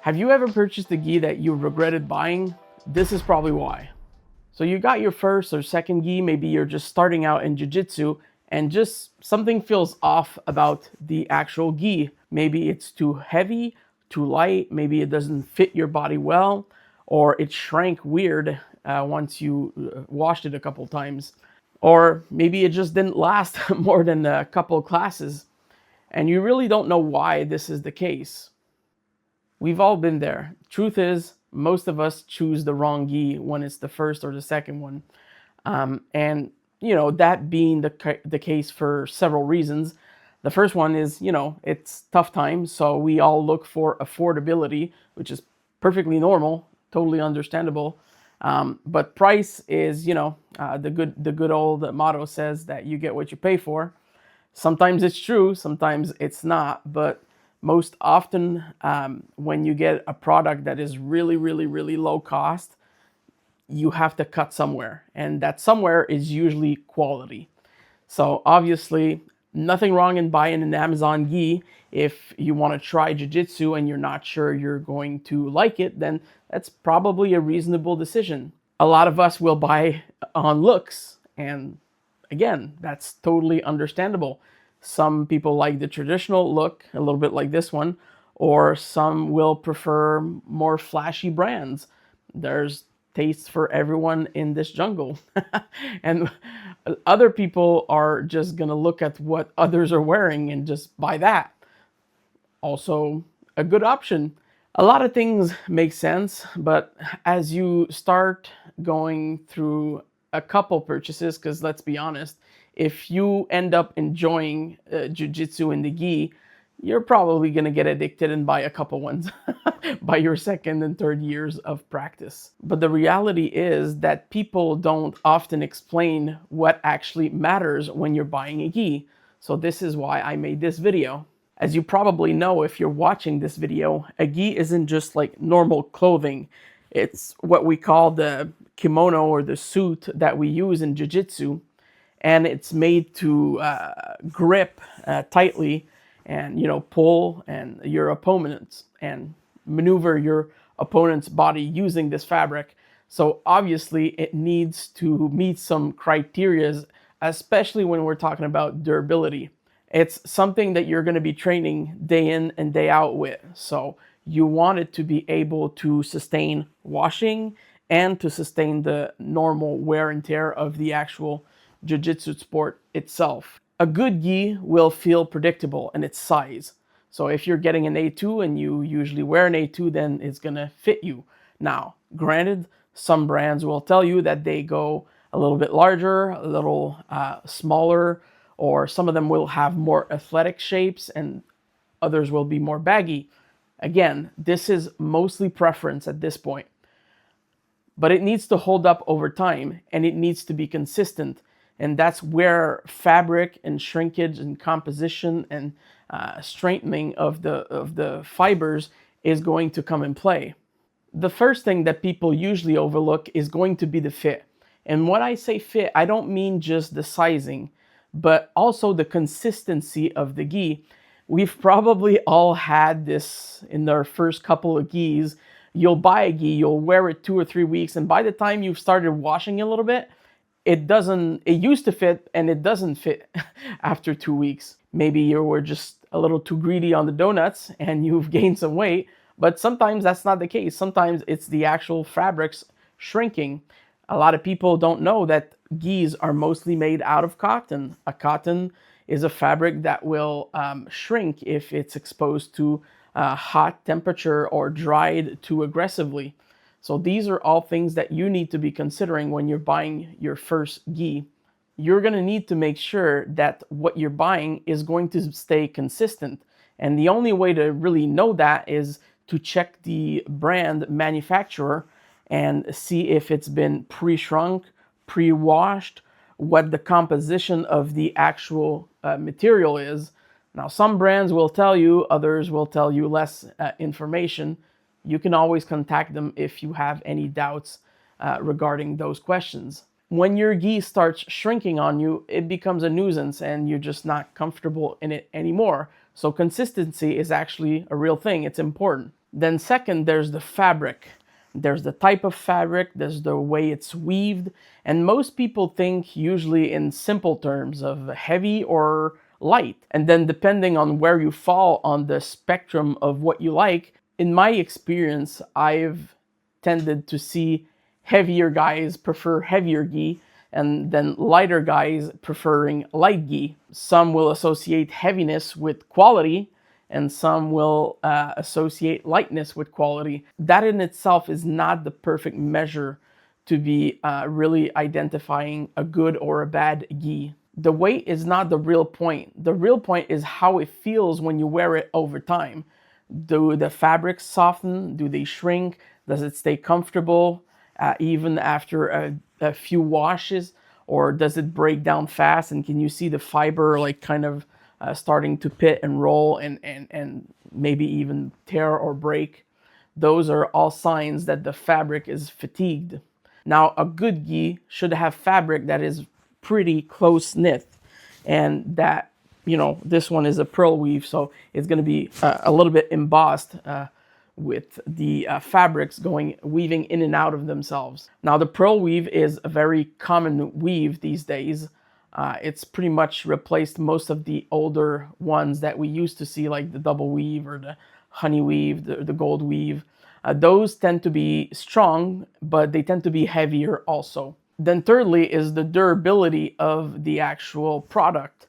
Have you ever purchased a gi that you regretted buying? This is probably why. So you got your first or second gi, maybe you're just starting out in jiu-jitsu and just something feels off about the actual gi. Maybe it's too heavy, too light, maybe it doesn't fit your body well, or it shrank weird once you washed it a couple times. Or maybe it just didn't last more than a couple classes, and you really don't know why this is the case. We've all been there. Truth is, most of us choose the wrong gi when it's the first or the second one. And, that being the case for several reasons. The first one is, it's tough times, so we all look for affordability, which is perfectly normal, totally understandable. But price is, the good old motto says that you get what you pay for. Sometimes it's true, sometimes it's not, but most often when you get a product that is really, really, really low cost, you have to cut somewhere, and that somewhere is usually quality. So obviously, nothing wrong in buying an Amazon gi. If you want to try jiu-jitsu and you're not sure you're going to like it, then that's probably a reasonable decision. A lot of us will buy on looks, and again, that's totally understandable. Some people like the traditional look, a little bit like this one, or some will prefer more flashy brands. There's tastes for everyone in this jungle. And other people are just gonna look at what others are wearing and just buy that. Also a good option. A lot of things make sense, but as you start going through a couple purchases, because let's be honest, if you end up enjoying jiu-jitsu in the gi, you're probably going to get addicted and buy a couple ones by your second and third years of practice. But the reality is that people don't often explain what actually matters when you're buying a gi. So this is why I made this video. As you probably know, if you're watching this video, a gi isn't just like normal clothing. It's what we call the kimono, or the suit that we use in jiu-jitsu. And it's made to grip tightly and, pull and your opponents and maneuver your opponent's body using this fabric. So obviously it needs to meet some criteria, especially when we're talking about durability. It's something that you're going to be training day in and day out with. So you want it to be able to sustain washing and to sustain the normal wear and tear of the actual jiu-jitsu sport itself. A good gi will feel predictable in its size. So if you're getting an A2 and you usually wear an A2, then it's going to fit you. Now, granted, some brands will tell you that they go a little bit larger, a little smaller, or some of them will have more athletic shapes and others will be more baggy. Again, this is mostly preference at this point. But it needs to hold up over time, and it needs to be consistent. And that's where fabric and shrinkage and composition and strengthening of the fibers is going to come in play. The first thing that people usually overlook is going to be the fit. And when I say fit, I don't mean just the sizing, but also the consistency of the gi. We've probably all had this in our first couple of gis. You'll buy a gi, you'll wear it 2 or 3 weeks, and by the time you've started washing it a little bit, it used to fit and it doesn't fit after 2 weeks. Maybe you were just a little too greedy on the donuts and you've gained some weight, but sometimes that's not the case. Sometimes it's the actual fabrics shrinking. A lot of people don't know that gis are mostly made out of cotton. A cotton is a fabric that will shrink if it's exposed to hot temperature or dried too aggressively. So these are all things that you need to be considering when you're buying your first gi. You're going to need to make sure that what you're buying is going to stay consistent. And the only way to really know that is to check the brand manufacturer and see if it's been pre-shrunk, pre-washed, what the composition of the actual material is. Now, some brands will tell you, others will tell you less information. You can always contact them if you have any doubts regarding those questions. When your gi starts shrinking on you, it becomes a nuisance and you're just not comfortable in it anymore. So consistency is actually a real thing. It's important. Then second, there's the fabric. There's the type of fabric, there's the way it's weaved, and most people think usually in simple terms of heavy or light. And then depending on where you fall on the spectrum of what you like, in my experience, I've tended to see heavier guys prefer heavier gi, and then lighter guys preferring light gi. Some will associate heaviness with quality, and some will associate lightness with quality. That in itself is not the perfect measure to be really identifying a good or a bad gi. The weight is not the real point. The real point is how it feels when you wear it over time. Do the fabrics soften? Do they shrink? Does it stay comfortable even after a few washes? Or does it break down fast? And can you see the fiber like kind of starting to pit and roll and maybe even tear or break? Those are all signs that the fabric is fatigued. Now, a good gi should have fabric that is pretty close knit, and that, you know, this one is a pearl weave, so it's going to be a little bit embossed with the fabrics weaving in and out of themselves. Now, the pearl weave is a very common weave these days. It's pretty much replaced most of the older ones that we used to see, like the double weave or the honey weave, the gold weave. Those tend to be strong, but they tend to be heavier also. Then thirdly is the durability of the actual product.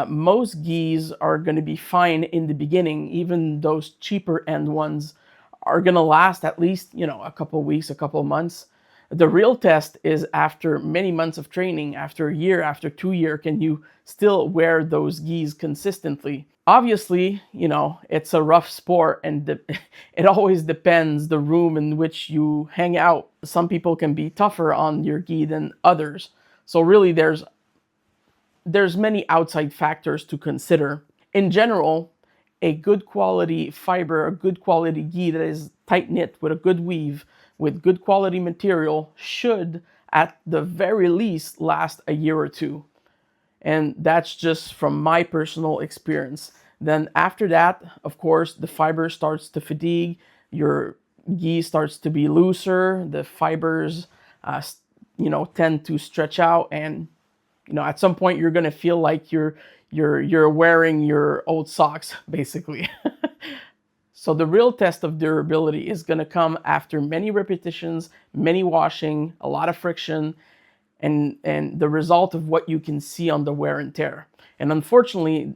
Most gis are going to be fine in the beginning. Even those cheaper end ones are going to last at least, you know, a couple weeks, a couple months. The real test is after many months of training, after a year, after 2 years, can you still wear those gis consistently? Obviously, you know, it's a rough sport, and it always depends the room in which you hang out. Some people can be tougher on your gi than others. So really there's many outside factors to consider. In general, a good quality fiber, a good quality gi that is tight knit with a good weave, with good quality material, should at the very least last a year or two. And that's just from my personal experience. Then after that, of course, the fiber starts to fatigue, your gi starts to be looser, the fibers you know, tend to stretch out, and you know, at some point you're going to feel like you're wearing your old socks, basically. So the real test of durability is going to come after many repetitions, many washing, a lot of friction, and the result of what you can see on the wear and tear. And unfortunately,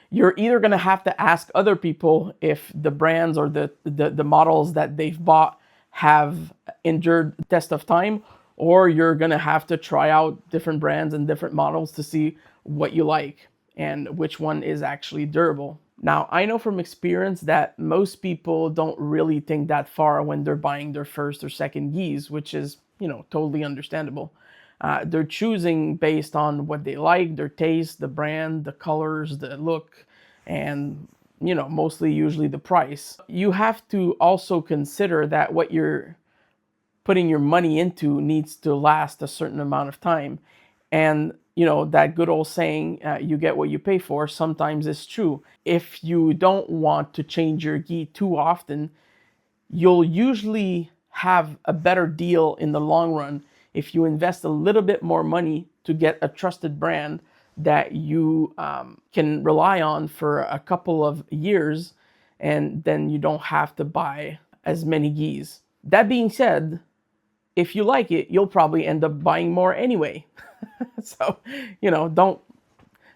you're either going to have to ask other people if the brands or the models that they've bought have endured the test of time, or you're going to have to try out different brands and different models to see what you like and which one is actually durable. Now, I know from experience that most people don't really think that far when they're buying their first or second gis, which is, you know, totally understandable. They're choosing based on what they like, their taste, the brand, the colors, the look, and, you know, mostly usually the price. You have to also consider that what you're putting your money into needs to last a certain amount of time. And, you know, that good old saying, you get what you pay for, sometimes is true. If you don't want to change your gi too often, you'll usually have a better deal in the long run if you invest a little bit more money to get a trusted brand that you can rely on for a couple of years, and then you don't have to buy as many gis. That being said, if you like it, you'll probably end up buying more anyway. So, you know,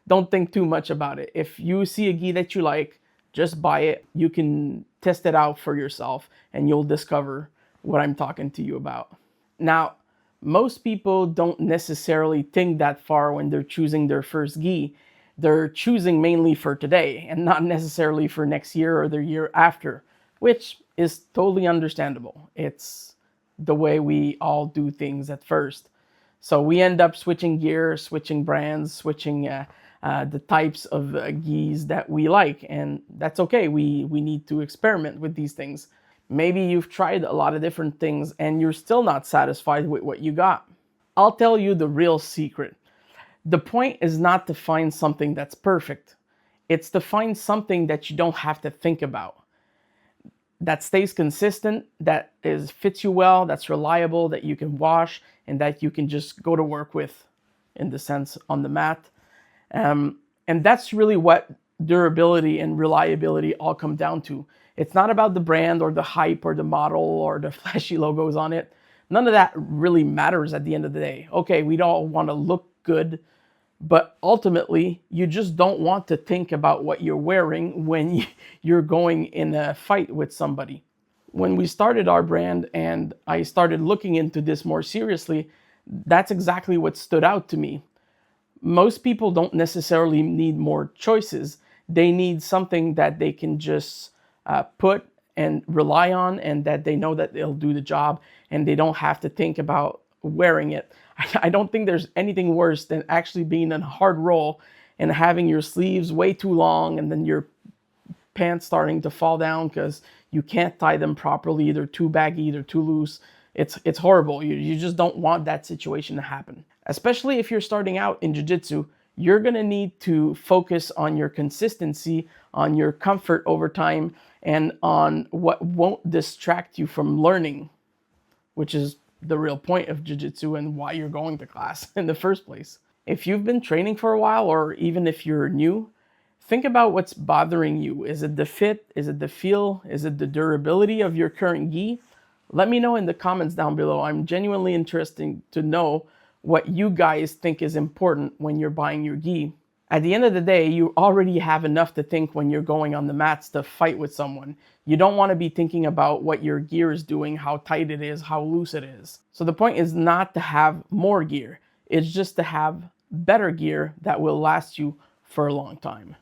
don't think too much about it. If you see a gi that you like, just buy it. You can test it out for yourself and you'll discover what I'm talking to you about. Now, most people don't necessarily think that far when they're choosing their first gi. They're choosing mainly for today and not necessarily for next year or the year after, which is totally understandable. It's the way we all do things at first. So we end up switching gears, switching brands, switching the types of gis that we like, and that's okay. We need to experiment with these things. Maybe you've tried a lot of different things and you're still not satisfied with what you got. I'll tell you the real secret. The point is not to find something that's perfect. It's to find something that you don't have to think about. that stays consistent, that fits you well, that's reliable, that you can wash, and that you can just go to work with, in the sense, on the mat. And that's really what durability and reliability all come down to. It's not about the brand or the hype or the model or the flashy logos on it. None of that really matters at the end of the day. Okay, we don't want to look good, but ultimately, you just don't want to think about what you're wearing when you're going in a fight with somebody. When we started our brand and I started looking into this more seriously, that's exactly what stood out to me. Most people don't necessarily need more choices. They need something that they can just put and rely on, and that they know that they'll do the job, and they don't have to think about wearing it. I don't think there's anything worse than actually being in a hard roll and having your sleeves way too long, and then your pants starting to fall down because you can't tie them properly. They're too baggy, they're too loose. It's horrible. You just don't want that situation to happen. Especially if you're starting out in jiu-jitsu, you're gonna need to focus on your consistency, on your comfort over time, and on what won't distract you from learning, which is the real point of jiu-jitsu and why you're going to class in the first place. If you've been training for a while, or even if you're new, think about what's bothering you. Is it the fit? Is it the feel? Is it the durability of your current gi? Let me know in the comments down below. I'm genuinely interested to know what you guys think is important when you're buying your gi. At the end of the day, you already have enough to think when you're going on the mats to fight with someone. You don't want to be thinking about what your gear is doing, how tight it is, how loose it is. So the point is not to have more gear. It's just to have better gear that will last you for a long time.